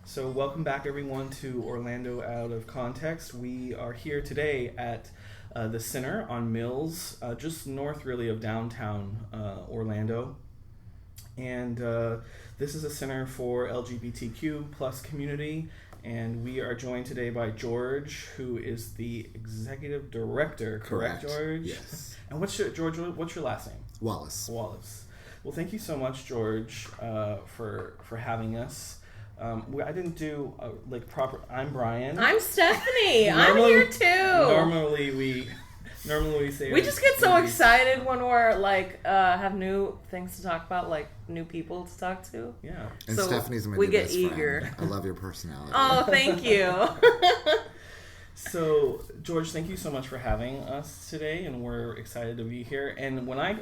So welcome back, everyone, to Orlando Out of Context. We are here today at the Center on Mills, just north, really, of downtown Orlando. And this is a center for LGBTQ plus community. And we are joined today by George, who is the executive director. Correct, George? Yes. And what's your last name? Wallace. Well, thank you so much, George, for having us. I didn't do proper. I'm Brian. I'm Stephanie. I'm here too. Normally we say we just get so excited when we're have new things to talk about, like new people to talk to. Yeah. And so Stephanie's my we get best eager. friend. I love your personality. Oh, thank you. So, George, thank you so much for having us today, and we're excited to be here. And when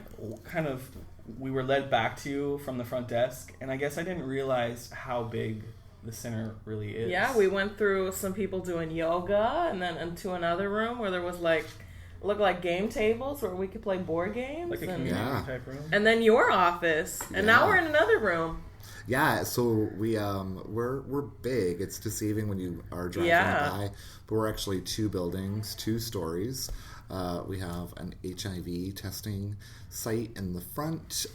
we were led back to you from the front desk, and I guess I didn't realize how big the center really is. Yeah, we went through some people doing yoga, and then into another room where there was looked like game tables where we could play board games. Like a community type room. And then your office, and now we're in another room. Yeah, so we're big. It's deceiving when you are driving by, but we're actually 2 buildings, 2 stories. We have an HIV testing site in the front,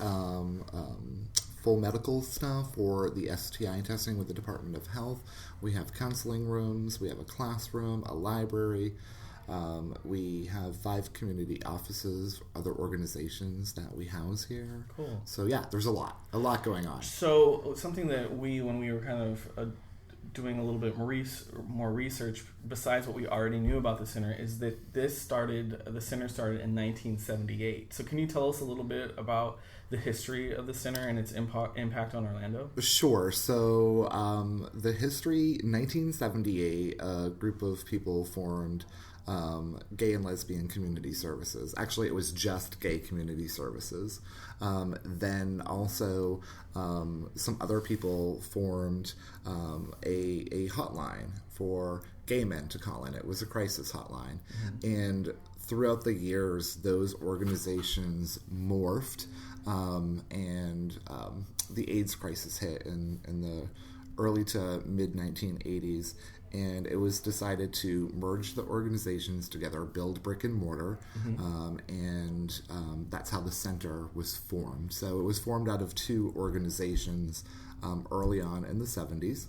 full medical stuff for the STI testing with the Department of Health. We have counseling rooms. We have a classroom, a library. We have 5 community offices, other organizations that we house here. Cool. So yeah, there's a lot going on. So something that when we were kind of doing a little bit more research, besides what we already knew about the center, is that the center started in 1978. So can you tell us a little bit about the history of the center and its impact on Orlando? Sure. So the history, 1978, a group of people formed Gay and Lesbian Community Services. Actually, it was just Gay Community Services. Then also some other people formed a hotline for gay men to call in. It was a crisis hotline. Mm-hmm. And throughout the years, those organizations morphed, and the AIDS crisis hit in the early to mid-1980s. And it was decided to merge the organizations together, build brick and mortar, mm-hmm. And that's how the center was formed. So it was formed out of 2 organizations early on in the 70s.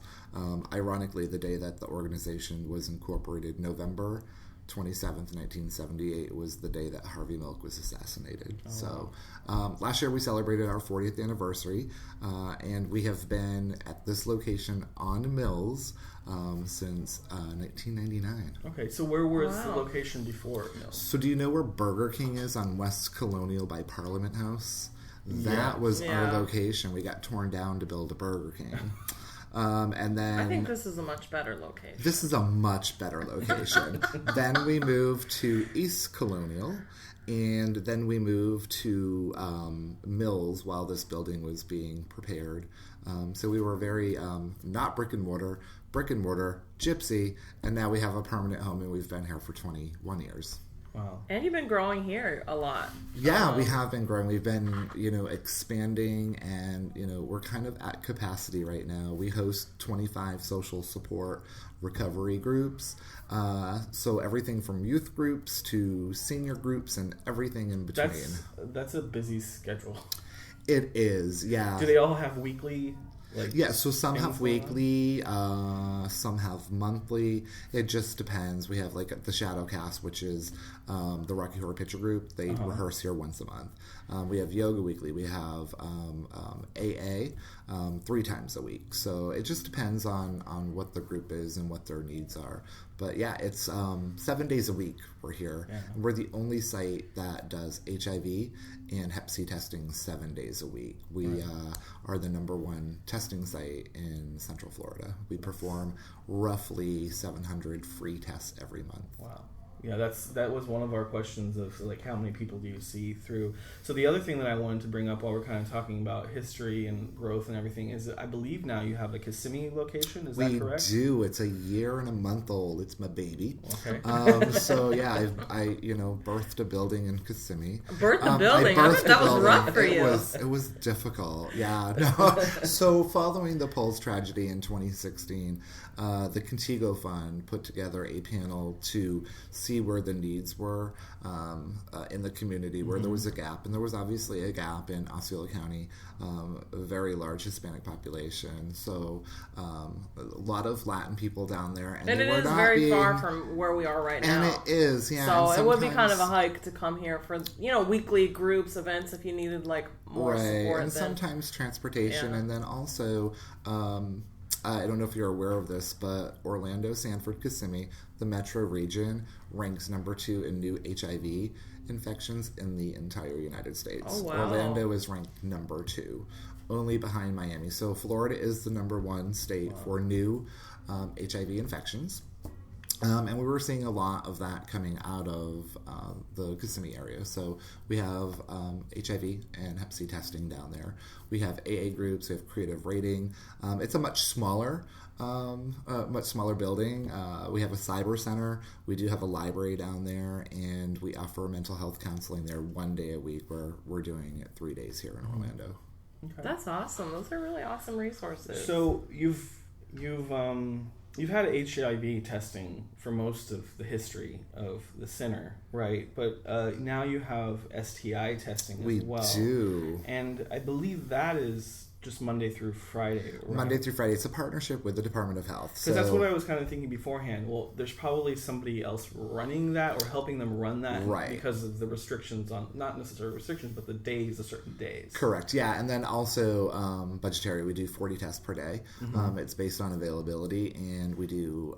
Ironically, the day that the organization was incorporated, November 27th, 1978, was the day that Harvey Milk was assassinated. Oh, so last year we celebrated our 40th anniversary, and we have been at this location on Mills since 1999. Okay, so where was the location before Mills? So do you know where Burger King is on West Colonial by Parliament House? That was our location. We got torn down to build a Burger King. And then I think this is a much better location. This is a much better location. Then we moved to East Colonial, and then we moved to Mills while this building was being prepared. So we were very not brick and mortar, gypsy, and now we have a permanent home, and we've been here for 21 years. Wow. And you've been growing here a lot. Yeah, we have been growing. We've been, expanding, and, we're kind of at capacity right now. We host 25 social support recovery groups. So everything from youth groups to senior groups and everything in between. That's a busy schedule. It is, yeah. Do they all have weekly? So some have weekly, some have monthly. It just depends. We have the Shadow Cast, which is the Rocky Horror Picture Group. They rehearse here once a month. We have yoga weekly. We have AA 3 times a week. So it just depends on what the group is and what their needs are. But yeah, it's 7 days a week we're here. Yeah. We're the only site that does HIV and Hep C testing 7 days a week. We are the #1 testing site in Central Florida. We perform roughly 700 free tests every month. Wow. Yeah, that was one of our questions of like how many people do you see through. So the other thing that I wanted to bring up while we're kind of talking about history and growth and everything is I believe now you have a Kissimmee location. Is that correct? We do. It's a year and a month old. It's my baby. Okay. So yeah, I birthed a building in Kissimmee. Birthed a building. I bet that was rough for you. It was difficult. Yeah. No. So following the Pulse tragedy in 2016, the Contigo Fund put together a panel to see where the needs were in the community, where there was a gap. And there was obviously a gap in Osceola County, a very large Hispanic population. So a lot of Latin people down there. And it is very far from where we are right now. And it is, yeah. So it would be kind of a hike to come here for, weekly groups, events if you needed more support. And sometimes transportation. And then also... I don't know if you're aware of this, but Orlando, Sanford, Kissimmee, the metro region, ranks number 2 in new HIV infections in the entire United States. Oh, wow. Orlando is ranked number 2, only behind Miami. So Florida is the number 1 state for new HIV infections. And we were seeing a lot of that coming out of the Kissimmee area. So we have HIV and Hep C testing down there. We have AA groups. We have creative rating. It's a much smaller building. We have a cyber center. We do have a library down there, and we offer mental health counseling there 1 day a week. Where we're doing it 3 days here in Orlando. Okay. That's awesome. Those are really awesome resources. So you've had HIV testing for most of the history of the center, right? But now you have STI testing as well. We do. And I believe that is just Monday through Friday, right? Monday through Friday. It's a partnership with the Department of Health. Because that's what I was kind of thinking beforehand. Well, there's probably somebody else running that or helping them run that, right? Because of the restrictions on, not necessarily restrictions, but the certain days. Correct, yeah. And then also budgetary. We do 40 tests per day. It's based on availability, and we do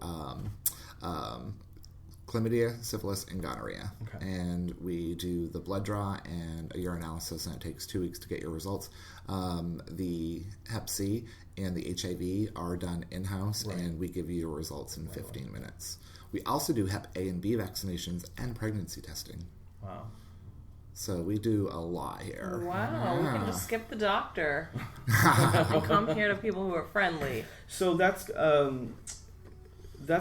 chlamydia, syphilis, and gonorrhea. Okay. And we do the blood draw and a urinalysis, and it takes 2 weeks to get your results. The Hep C and the HIV are done in-house, right, and we give you your results in 15 minutes. We also do Hep A and B vaccinations and pregnancy testing. Wow. So we do a lot here. Wow, we can just skip the doctor and come here to people who are friendly. So that's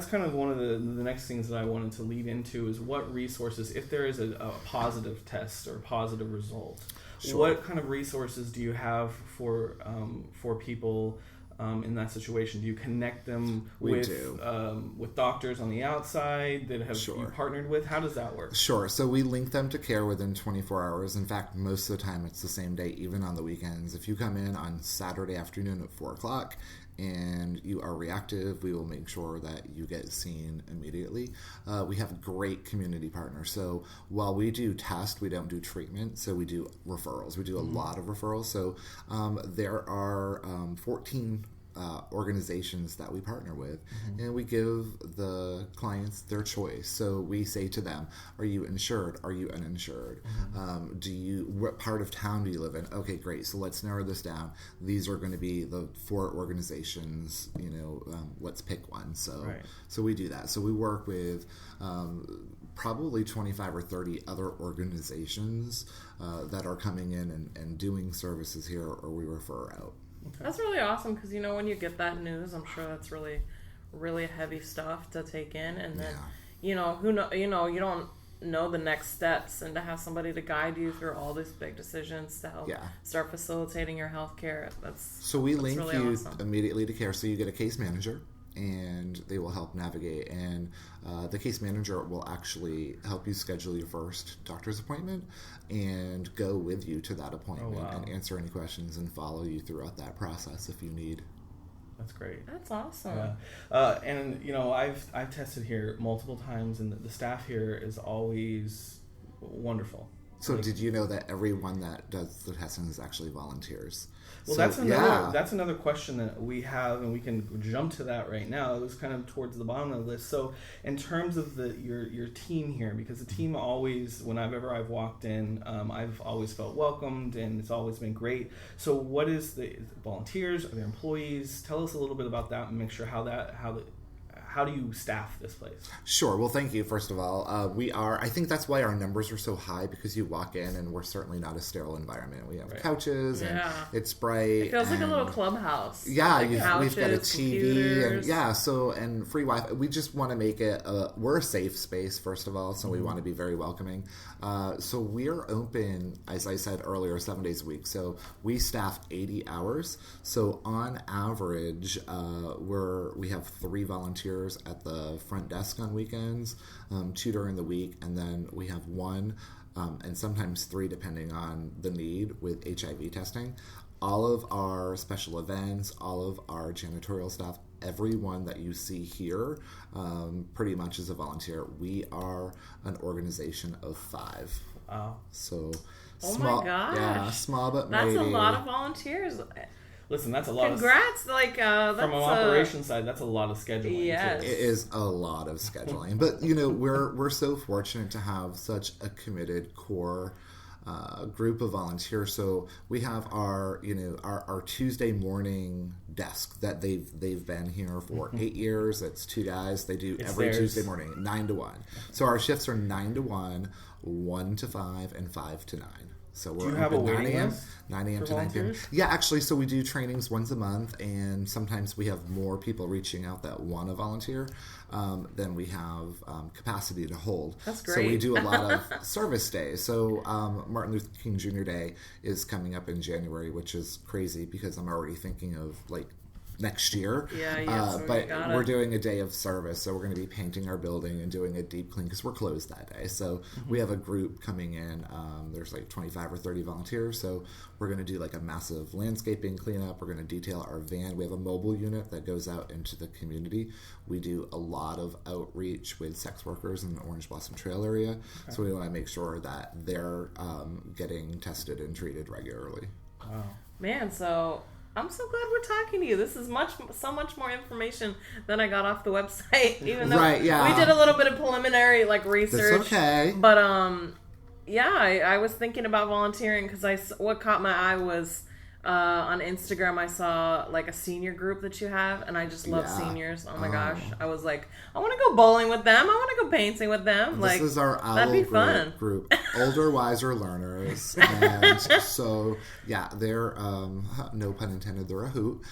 kind of one of the next things that I wanted to lead into is what resources, if there is a positive test or positive result, sure, what kind of resources do you have for people in that situation? Do you connect them with doctors on the outside that have you partnered with? How does that work? Sure. So we link them to care within 24 hours. In fact, most of the time it's the same day, even on the weekends. If you come in on Saturday afternoon at 4 o'clock and you are reactive, we will make sure that you get seen immediately. We have great community partners. So while we do test, we don't do treatment. So we do referrals. We do a lot of referrals. So there are 14 organizations that we partner with, and we give the clients their choice. So we say to them, are you insured? Are you uninsured? What part of town do you live in? Okay, great. So let's narrow this down. These are going to be the 4 organizations, let's pick one. So we do that. So we work with probably 25 or 30 other organizations that are coming in and doing services here, or we refer out. Okay. That's really awesome because, when you get that news, I'm sure that's really, really heavy stuff to take in. And then, you don't know the next steps, and to have somebody to guide you through all these big decisions to help start facilitating your health care. So we link really you awesome. Immediately to care. So you get a case manager, and they will help navigate. And the case manager will actually help you schedule your first doctor's appointment and go with you to that appointment and answer any questions and follow you throughout that process if you need. That's great. That's awesome. Yeah. And I've tested here multiple times, and the staff here is always wonderful. So did you know that everyone that does the testing is actually volunteers? Well, so, that's another question that we have, and we can jump to that right now. It was kind of towards the bottom of the list. So in terms of your team here, because the team always, whenever I've walked in, I've always felt welcomed, and it's always been great. So what is the volunteers? Are there employees? Tell us a little bit about that and make sure how how do you staff this place? Sure. Well, thank you, first of all. I think that's why our numbers are so high, because you walk in and we're certainly not a sterile environment. We have couches and it's bright. It feels like a little clubhouse. Yeah, like we've got a TV computers. and free Wi-Fi. We just want to make it, we're a safe space, first of all, so we want to be very welcoming. So we're open, as I said earlier, 7 days a week. So we staff 80 hours. So on average, we have 3 volunteers at the front desk on weekends, 2 during the week, and then we have 1 and sometimes 3 depending on the need with HIV testing. All of our special events, all of our janitorial staff, everyone that you see here pretty much is a volunteer. We are an organization of 5. Wow. So small, my gosh. Yeah, small but that's mighty. a lot of volunteers. Listen, that's a lot. Congrats! That's from an operations side, that's a lot of scheduling. Yes, it is a lot of scheduling. But we're so fortunate to have such a committed core group of volunteers. So we have our Tuesday morning desk that they've been here for 8 years. It's 2 guys. They do every Tuesday morning, 9 to 1. So our shifts are 9 to 1, 1 to 5, and 5 to 9. So we're do you have a waiting 9 list? 9 a.m. to 9 p.m. Yeah, actually, so we do trainings once a month, and sometimes we have more people reaching out that want to volunteer than we have capacity to hold. That's great. So we do a lot of service days. So Martin Luther King Jr. Day is coming up in January, which is crazy because I'm already thinking of next year. So but we're doing a day of service, so we're going to be painting our building and doing a deep clean because we're closed that day. So we have a group coming in. There's 25 or 30 volunteers, so we're going to do a massive landscaping cleanup. We're going to detail our van. We have a mobile unit that goes out into the community. We do a lot of outreach with sex workers in the Orange Blossom Trail area, so we want to make sure that they're getting tested and treated regularly. Wow. Man, so I'm so glad we're talking to you. This is so much more information than I got off the website. Even though we did a little bit of preliminary research. That's okay. But I was thinking about volunteering because what caught my eye was on Instagram I saw a senior group that you have, and I just love seniors. Oh my gosh, I was like, I want to go bowling with them. I want to go painting with them. This is our that'd be fun. group, older, wiser learners, and so they're no pun intended, they're a hoot.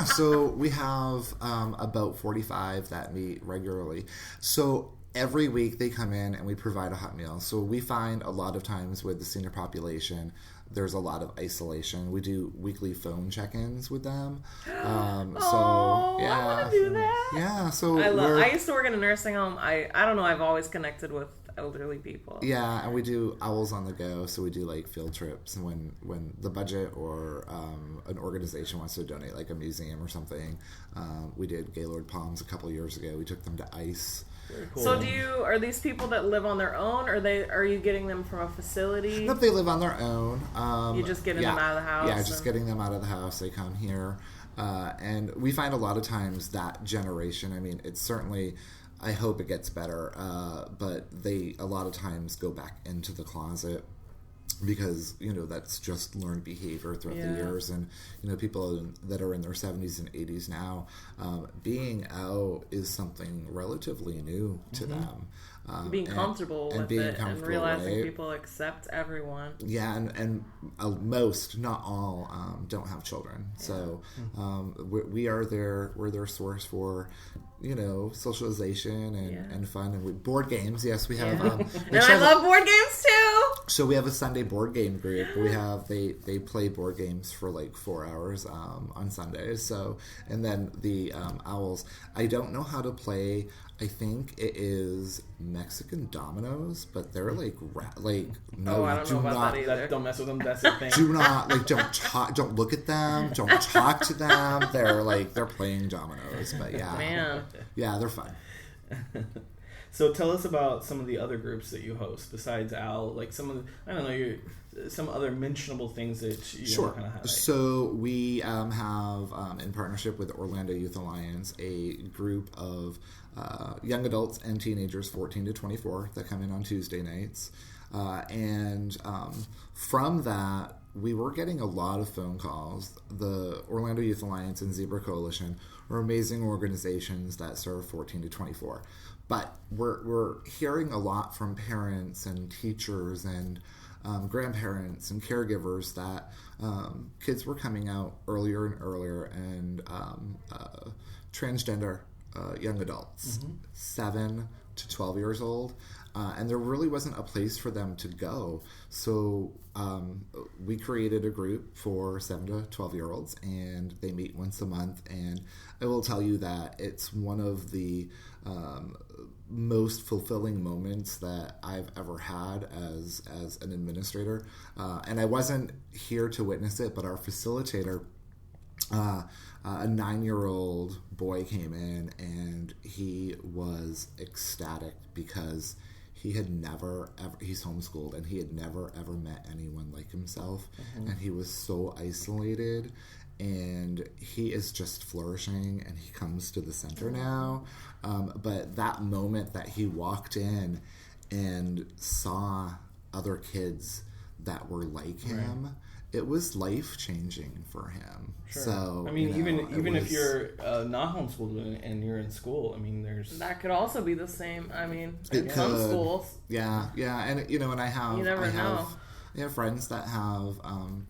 So we have about 45 that meet regularly. So every week they come in and we provide a hot meal. So we find a lot of times with the senior population, there's a lot of isolation. We do weekly phone check-ins with them. I want to do that. Yeah, so I used to work in a nursing home. I don't know. I've always connected with elderly people. Yeah, and we do Owls on the Go. So we do field trips, and when the budget or an organization wants to donate, a museum or something. We did Gaylord Palms a couple years ago. We took them to ICE. Cool. So are these people that live on their own, or are you getting them from a facility? Nope, they live on their own. You're just getting them out of the house? Yeah, just getting them out of the house. They come here. And we find a lot of times that generation, it's certainly, I hope it gets better, but they a lot of times go back into the closet because that's just learned behavior throughout the years, and people that are in their 70s and 80s now, being out is something relatively new to them. Being comfortable with it and realizing people accept everyone. Yeah, and most, not all, don't have children. Yeah. So we're their source for socialization and fun, and board games. Yes, we have. And I love board games too. So we have a Sunday board game group. We have they play board games for 4 hours on Sundays. So, and then the Owls. I don't know how to play. I think it is Mexican dominoes, but they're no. I don't know about that either. Don't mess with them. That's the thing. Do not don't talk. Don't look at them. Don't talk to them. They're playing dominoes. But man, they're fun. So tell us about some of the other groups that you host besides Owl. Some other mentionable things that you sure. kind of highlight. So we have in partnership with Orlando Youth Alliance a group of young adults and teenagers 14 to 24 that come in on Tuesday nights, and from that we were getting a lot of phone calls. The Orlando Youth Alliance and Zebra Coalition are amazing organizations that serve 14 to 24. But we're hearing a lot from parents and teachers and grandparents and caregivers that kids were coming out earlier and earlier, and transgender young adults, 7 to 12 years old, and there really wasn't a place for them to go. So we created a group for 7 to 12-year-olds, and they meet once a month, and I will tell you that it's one of the most fulfilling moments that I've ever had as an administrator. And I wasn't here to witness it, but our facilitator, a 9-year-old boy, came in, and he was ecstatic because he had never ever, he's homeschooled, and he had never ever met anyone like himself. And he was so isolated, and he is just flourishing, and he comes to the center now. But that moment that he walked in and saw other kids that were like him, it was life-changing for him. Sure. So, I mean, even if you're not homeschooled and you're in school, I mean, there's... That could also be the same. I mean, It in some could. schools. Yeah, and and I have... You never know. I have friends that have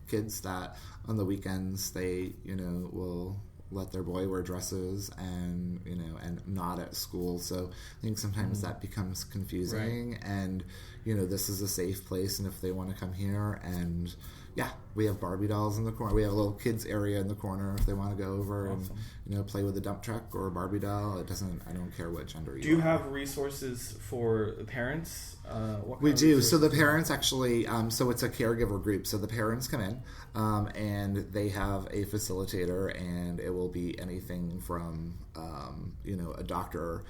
kids that on the weekends they, will let their boy wear dresses and, and not at school. So I think sometimes that becomes confusing. Right. And, this is a safe place, and if they want to come here, and we have Barbie dolls in the corner. We have a little kids area in the corner if they want to go over and, play with a dump truck or a Barbie doll. I don't care what gender you are. Do you have resources for parents? We do. So the parents actually, so it's a caregiver group. So the parents come in, and they have a facilitator, and it will be anything from, a doctor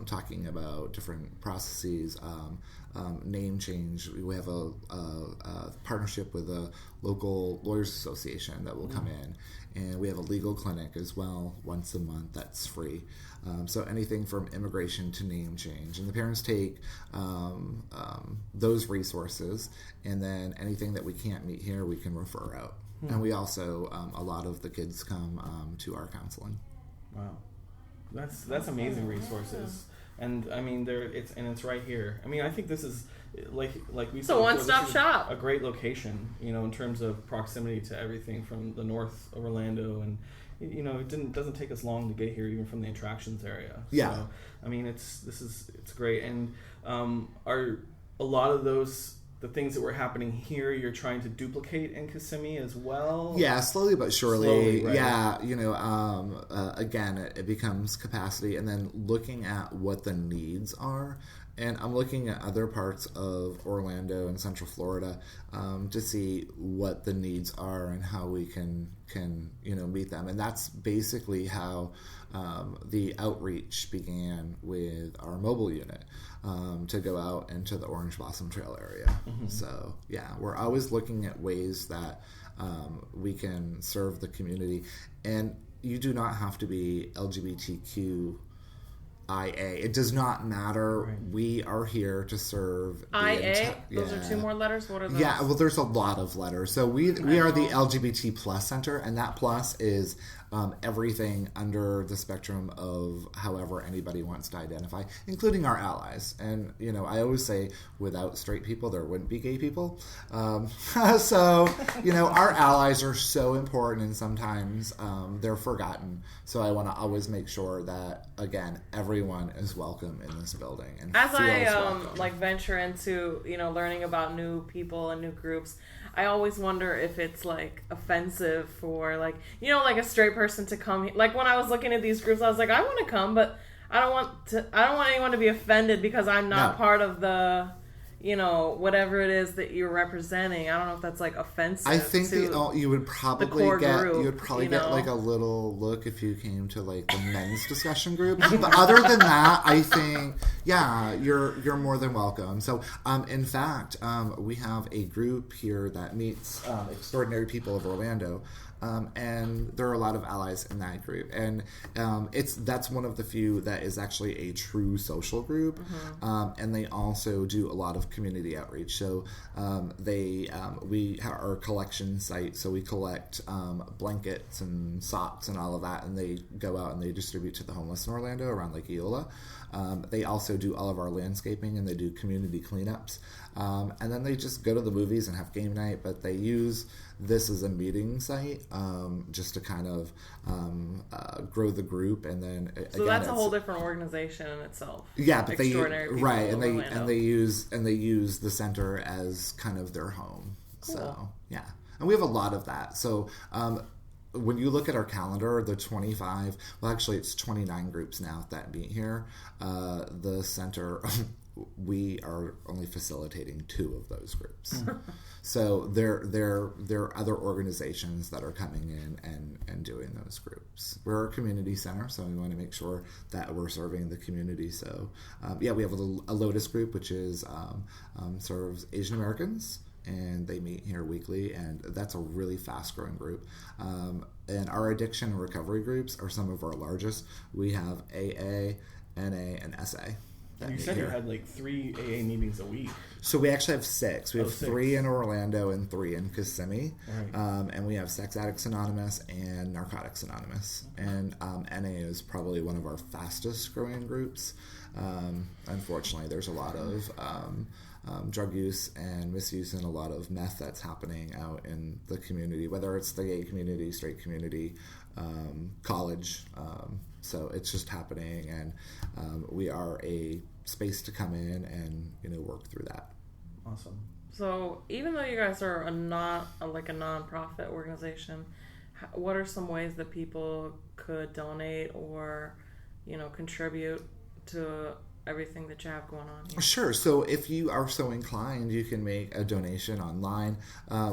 talking about different processes, name change. We have a partnership with a local lawyers association that will come in, and we have a legal clinic as well once a month that's free. So anything from immigration to name change, and the parents take those resources, and then anything that we can't meet here, we can refer out. And we also a lot of the kids come to our counseling. Wow, that's amazing resources. And I mean, it's right here. I mean, I think this is like we said, a one-stop shop. A great location, in terms of proximity to everything from the north of Orlando, and it doesn't take us long to get here, even from the attractions area. Yeah. So, I mean, it's great. And are a lot of the things that were happening here, you're trying to duplicate in Kissimmee as well? Yeah, slowly but surely. Slowly, right. Yeah, again, it becomes capacity, and then looking at what the needs are. And I'm looking at other parts of Orlando and Central Florida to see what the needs are and how we can meet them. And that's basically how the outreach began with our mobile unit, to go out into the Orange Blossom Trail area. So yeah, we're always looking at ways that we can serve the community. And you do not have to be LGBTQIA. It does not matter. Right. We are here to serve IA. Those are 2 more letters. What are those? Yeah, well, there's a lot of letters. So we are the LGBT plus center, and that plus is everything under the spectrum of however anybody wants to identify, including our allies. And I always say, without straight people, there wouldn't be gay people. So our allies are so important, and sometimes they're forgotten. So I want to always make sure that, again, everyone is welcome in this building. And as I venture into learning about new people and new groups, I always wonder if it's offensive for like a straight person to come. Like when I was looking at these groups, I was like, I want to come, but I don't want anyone to be offended because I'm not part of the whatever it is that you're representing. I don't know if that's offensive. I think you would probably get a little look if you came to the men's discussion group. But other than that, I think you're more than welcome. So in fact, we have a group here that meets Extraordinary People of Orlando. And there are a lot of allies in that group, and that's one of the few that is actually a true social group. And they also do a lot of community outreach. So we have our collection site, so we collect blankets and socks and all of that, and they go out and they distribute to the homeless in Orlando around Lake Eola. They also do all of our landscaping, and they do community cleanups. And then they just go to the movies and have game night, but they use this as a meeting site just to kind of grow the group. And then so again, that's a whole different organization in itself. Yeah, but they use the center as kind of their home. Cool. So yeah, and we have a lot of that. So when you look at our calendar, the 25, well, actually it's 29 groups now that meet here. The center, we are only facilitating 2 of those groups. So there are other organizations that are coming in and doing those groups. We're a community center, so we want to make sure that we're serving the community. So we have a Lotus group, which is serves Asian Americans, and they meet here weekly, and that's a really fast-growing group. And our addiction and recovery groups are some of our largest. We have AA, NA, and SA. You said you had like 3 AA meetings a week. So we actually have 6. We have 3 in Orlando and 3 in Kissimmee. Right. And we have Sex Addicts Anonymous and Narcotics Anonymous. And NA is probably one of our fastest growing groups. Unfortunately, there's a lot of drug use and misuse and a lot of meth that's happening out in the community, whether it's the gay community, straight community, college. So it's just happening, and we are a space to come in and work through that. Awesome. So even though you guys are a nonprofit organization, what are some ways that people could donate or contribute to everything that you have going on here? Sure. So if you are so inclined, you can make a donation online.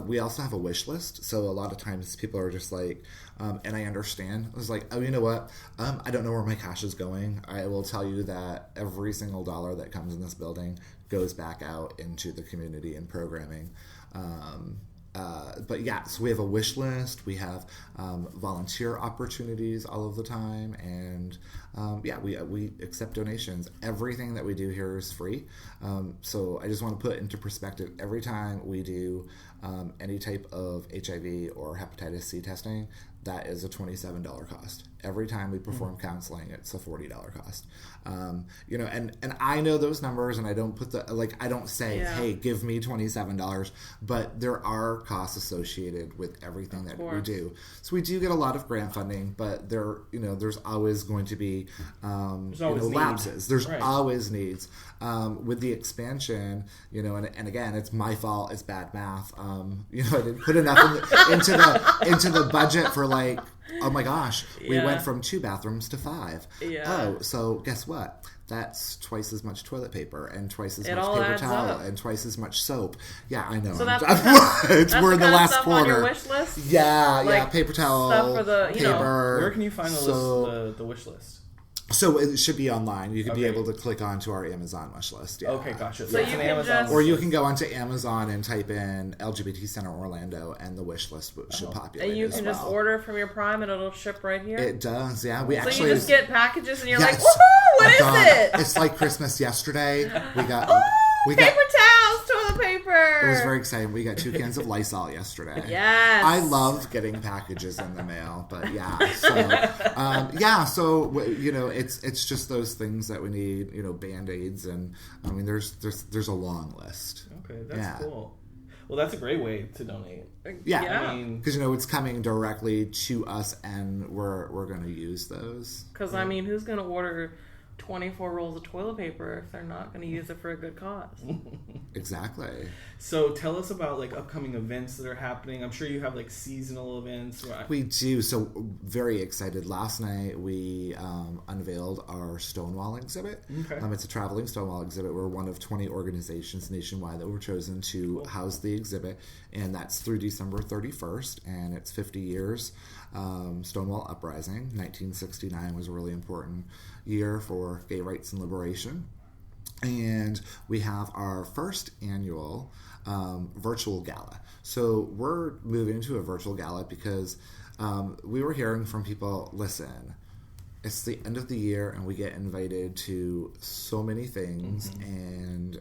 We also have a wish list. So a lot of times people are just like, and I understand. I was like, oh, you know what? I don't know where my cash is going. I will tell you that every single dollar that comes in this building goes back out into the community and programming. But yeah, so we have a wish list. We have volunteer opportunities all of the time, and we accept donations. Everything that we do here is free. So I just want to put into perspective, every time we do any type of HIV or hepatitis C testing, that is a $27 cost. Every time we perform counseling, it's a $40 cost. And I know those numbers, and I don't put I don't say, hey, give me $27, but there are costs associated with everything that we do. So we do get a lot of grant funding, but there's always going to be lapses. There's always needs. With the expansion, and again, it's my fault. It's bad math. I didn't put enough into the budget for oh my gosh, we went from 2 bathrooms to 5. Yeah. Oh, so guess what? That's twice as much toilet paper and twice as much paper towel and twice as much soap. Yeah, I know. So we're in the last quarter. On your wish list? Yeah, paper towel, stuff for the paper. Where can you find the wish list? So it should be online. You could be able to click onto our Amazon wish list. Yeah. Okay, gotcha. So you can Amazon or you can go onto Amazon and type in LGBT Center Orlando, and the wish list should populate. And you can just order from your Prime, and it'll ship right here. It does, yeah. So you just get packages, and you're like, woohoo! What is it? It's like Christmas yesterday. We got paper towels, toilet paper. It was very exciting. We got 2 cans of Lysol yesterday. Yes. I love getting packages in the mail, but yeah. So it's just those things that we need. Band-Aids, and I mean, there's a long list. Okay, that's cool. Well, that's a great way to donate. Yeah. I mean, because it's coming directly to us, and we're going to use those. Because I mean, who's going to order 24 rolls of toilet paper if they're not going to use it for a good cause? Exactly. So tell us about upcoming events that are happening. I'm sure you have seasonal events. We do. So very excited. Last night we unveiled our Stonewall exhibit. Okay. It's a traveling Stonewall exhibit. We're one of 20 organizations nationwide that were chosen to house the exhibit, and that's through December 31st, and it's 50 years. Stonewall Uprising, 1969 was a really important year for gay rights and liberation. And we have our first annual virtual gala. So we're moving to a virtual gala because we were hearing from people, listen, it's the end of the year, and we get invited to so many things, and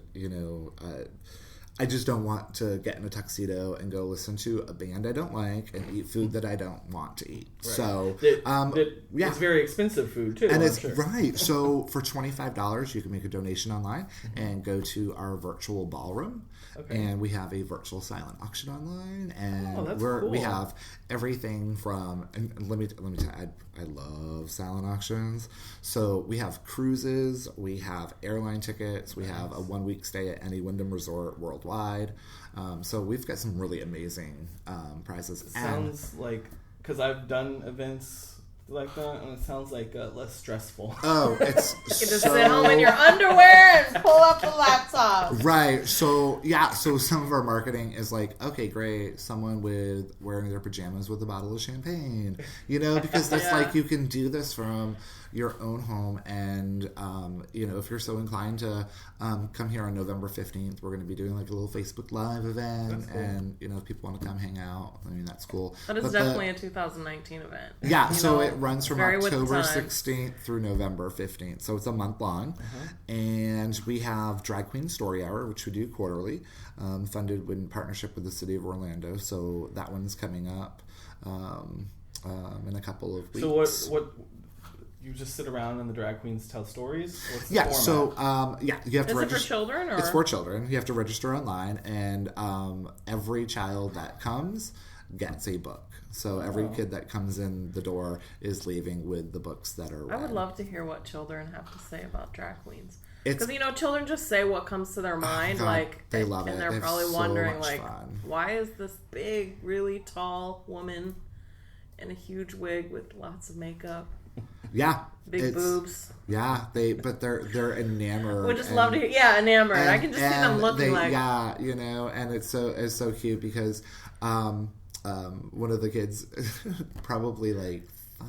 I just don't want to get in a tuxedo and go listen to a band I don't like and eat food that I don't want to eat. Right. So, it's very expensive food too. And right. So for $25, you can make a donation online and go to our virtual ballroom. Okay. And we have a virtual silent auction online, and cool. We have everything from. And let me tell you, I love silent auctions. So we have cruises, we have airline tickets, we have a 1-week stay at any Wyndham resort worldwide. So we've got some really amazing prizes. It sounds like, because I've done events like that, and it sounds like less stressful. Oh, it's you can just sit home in your underwear and pull up the laptop. Right. So so some of our marketing is like, okay, great, someone with wearing their pajamas with a bottle of champagne, because that's like, you can do this from your own home, and if you're so inclined to come here on November 15th, we're going to be doing like a little Facebook Live event. Cool. And if people want to come hang out, I mean, that's cool. That is definitely a 2019 event. Yeah, so it runs from October 16th through November 15th, so it's a month long. And we have Drag Queen Story Hour, which we do quarterly, funded in partnership with the City of Orlando, so that one's coming up in a couple of weeks. So what you just sit around and the drag queens tell stories? What's the format? So you have to register. Is it for children? Or? It's for children. You have to register online, and every child that comes gets a book. So every kid that comes in the door is leaving with the books that are read. I would love to hear what children have to say about drag queens. Because, children just say what comes to their mind. They love it. And they're probably wondering, why is this big, really tall woman in a huge wig with lots of makeup? Yeah. Big boobs. Yeah, they're enamored. We just love to hear, enamored. I can just see them looking like. Yeah, and it's so cute because one of the kids, probably like 5,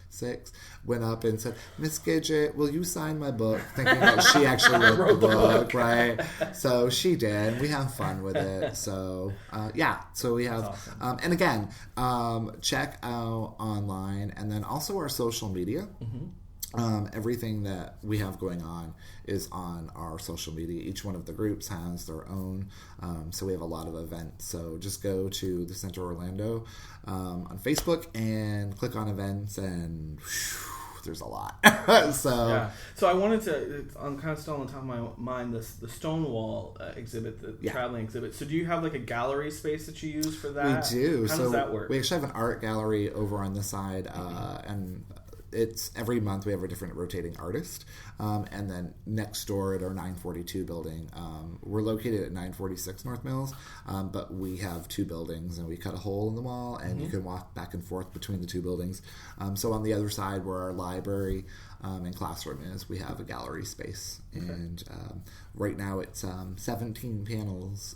6, went up and said, "Miss Gidget, will you sign my book?" Thinking that she actually wrote the book, right? So she did. We have fun with it. So so we have, awesome. And again, check out online, and then also our social media. Everything that we have going on is on our social media. Each one of the groups has their own, so we have a lot of events. So just go to the Center Orlando on Facebook and click on events, and there's a lot. So I wanted to, I'm kind of still on the top of my mind, the Stonewall exhibit, the traveling exhibit. So do you have like a gallery space that you use for that? We do. How does that work? We actually have an art gallery over on the side, and it's every month we have a different rotating artist, and then next door at our 942 building, we're located at 946 North Mills, but we have 2 buildings, and we cut a hole in the wall, and you can walk back and forth between the 2 buildings. So on the other side, where our library and classroom is, we have a gallery space, and right now it's 17 panels.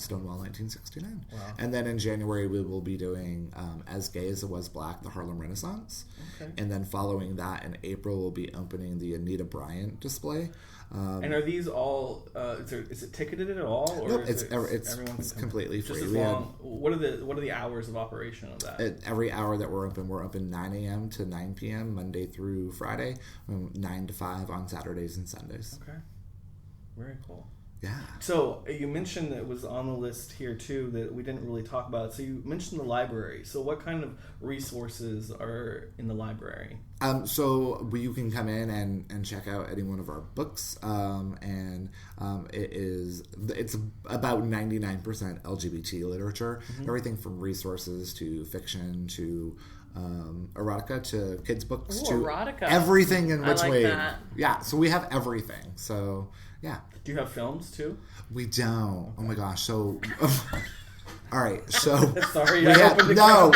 Stonewall 1969. Wow. And then in January we will be doing As Gay as It Was Black, the Harlem Renaissance. Okay. And then following that in April we'll be opening the Anita Bryant display. And are these all is it ticketed at all, or nope, it's completely free. Just as long, what are the hours of operation of that? Every hour that we're open 9 a.m. to 9 p.m. Monday through Friday, 9 to 5 on Saturdays and Sundays. Okay. Very cool. Yeah. So you mentioned that it was on the list here too that we didn't really talk about. So you mentioned the library. So what kind of resources are in the library? So you can come in and check out any one of our books, and it's about 99% LGBT literature. Everything from resources to fiction to erotica to kids books to erotica. Everything in between. That. Yeah. So we have everything. So. Yeah. Do you have films too? We don't. Oh my gosh. So, all right. So sorry. You did. Oh,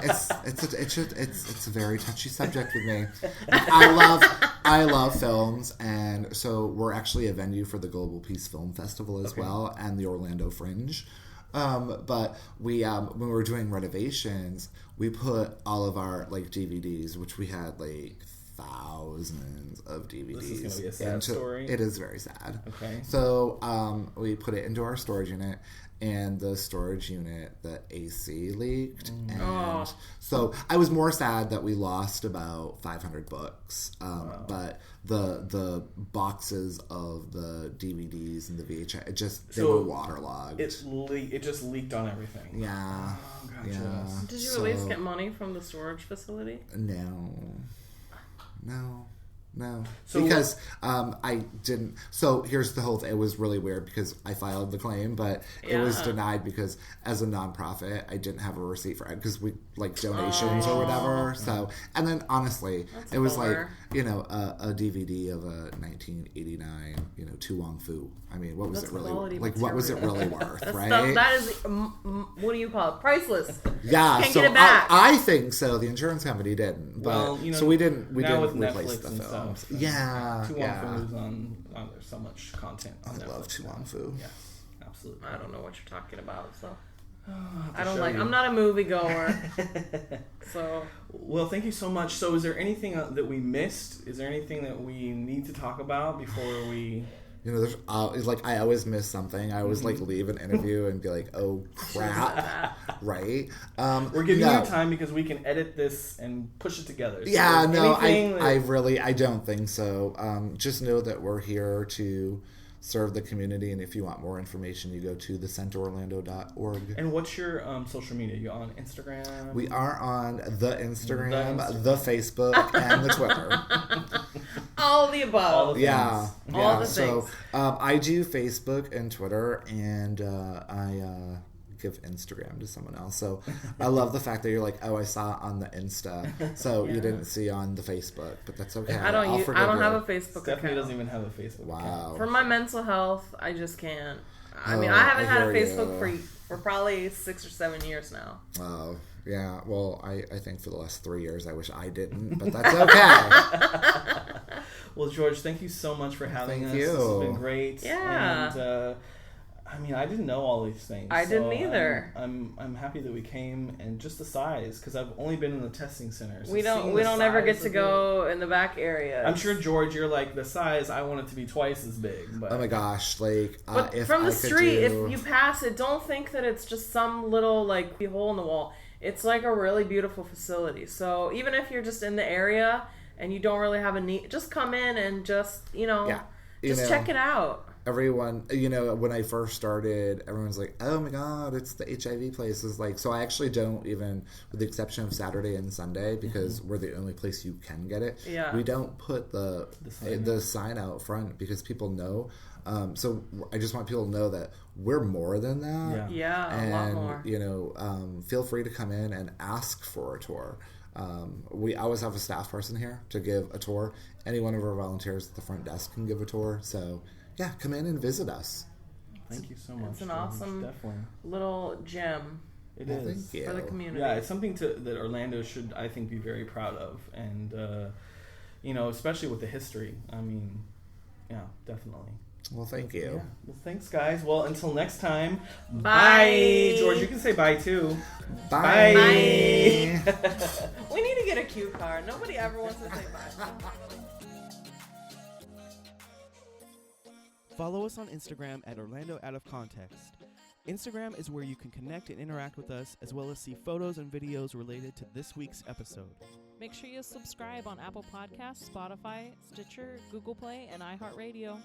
it's a very touchy subject with me. I love films, and so we're actually a venue for the Global Peace Film Festival as well, and the Orlando Fringe. But we when we were doing renovations, we put all of our DVDs, which we had thousands of DVDs. This is going to be a sad story. It is very sad. Okay. So we put it into our storage unit, and the storage unit, the AC leaked. And so I was more sad that we lost about 500 books. But the boxes of the DVDs and the VHS, they were waterlogged. It just leaked on everything. Yeah. Oh, gotcha. Yeah. Did you at least get money from the storage facility? No. So because I didn't. So here's the whole thing. It was really weird because I filed the claim, but it was denied because as a nonprofit, I didn't have a receipt for it because we like donations or whatever. So, and then honestly, it was like, a DVD of a 1989, Tu Wong Fu. I mean, what was it really like? What was it really worth, right? That is, what do you call it? Priceless. Yeah, Can't so get it back. I think so. The insurance company didn't, but so we didn't replace the film. Yeah, Tu Wong Fu is on. There's so much content. I love Tu Wong Fu. Yes, absolutely. I don't know what you're talking about, so I don't like. I'm not a moviegoer, so. Well, thank you so much. So, is there anything that we missed? Is there anything that we need to talk about before we? There's like I always miss something. I always like leave an interview and be like, "Oh crap!" Right? We're giving you time because we can edit this and push it together. So I don't think so. Just know that we're here to serve the community, and if you want more information, you go to thecenterorlando.org. And what's your social media? You on Instagram? We are on the Instagram, the Facebook, and the Twitter. All the above. All the things. All the things. So I do Facebook and Twitter, and I give Instagram to someone else. So I love the fact that you're like, I saw it on the Insta, so you didn't see on the Facebook, but that's okay. I don't have a Facebook Stephanie account. doesn't even have a Facebook account. For my mental health, I just can't. I mean, I haven't had a Facebook for probably 6 or 7 years now. Oh, yeah. Well, I think for the last 3 years, I wish I didn't, but that's okay. Well, George, thank you so much for having us. Thank you. This has been great. Yeah. And, I didn't know all these things. I didn't either. I'm happy that we came, and just the size, because I've only been in the testing center. So we don't ever get to go in the back area. I'm sure, George, you're like, the size, I want it to be twice as big. But. Oh my gosh, like, but if from the street, if you pass it, don't think that it's just some little like hole in the wall. It's like a really beautiful facility. So even if you're just in the area and you don't really have a need, just come in and just check it out. Everyone, when I first started, everyone's like, oh my God, it's the HIV place. It's like, so I actually don't even, with the exception of Saturday and Sunday, because we're the only place you can get it. Yeah. We don't put the sign out front because people know. So I just want people to know that we're more than that. Yeah, and, a lot more. Feel free to come in and ask for a tour. We always have a staff person here to give a tour. Any one of our volunteers at the front desk can give a tour. So, yeah, come in and visit us. Thank you so much. It's an awesome little gem. It is. Thank you. For the community. Yeah, it's something that Orlando should, I think, be very proud of. And, especially with the history. I mean, yeah, definitely. Well, thank you. Yeah. Well, thanks, guys. Well, until next time. Bye. George, you can say bye, too. Bye. We need to get a cue card. Nobody ever wants to say bye. Follow us on Instagram at Orlando Out of Context. Instagram is where you can connect and interact with us, as well as see photos and videos related to this week's episode. Make sure you subscribe on Apple Podcasts, Spotify, Stitcher, Google Play, and iHeartRadio.